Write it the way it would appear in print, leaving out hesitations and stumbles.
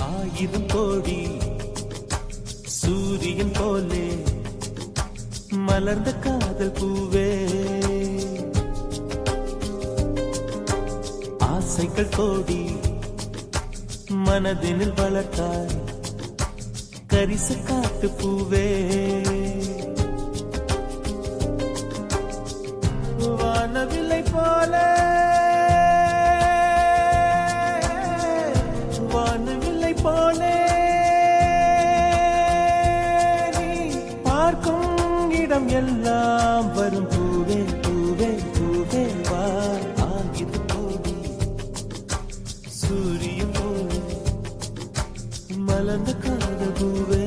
ஆயிரம் கோடி சூரியன் போலே மலர்ந்த காதல் பூவே, ஆசைகள் கோடி மனதினில் வளர்த்தாய் கரிச காட்டு பூவே. வானவில்லை போல வானவில்லை போலே நீ பார்க்கும் இடம் எல்லாம் வரும் பூவே பூவே பூவே வா. ஆகிரும் கோடி சூரியன் போல மலர்ந்த காதல் பூவே.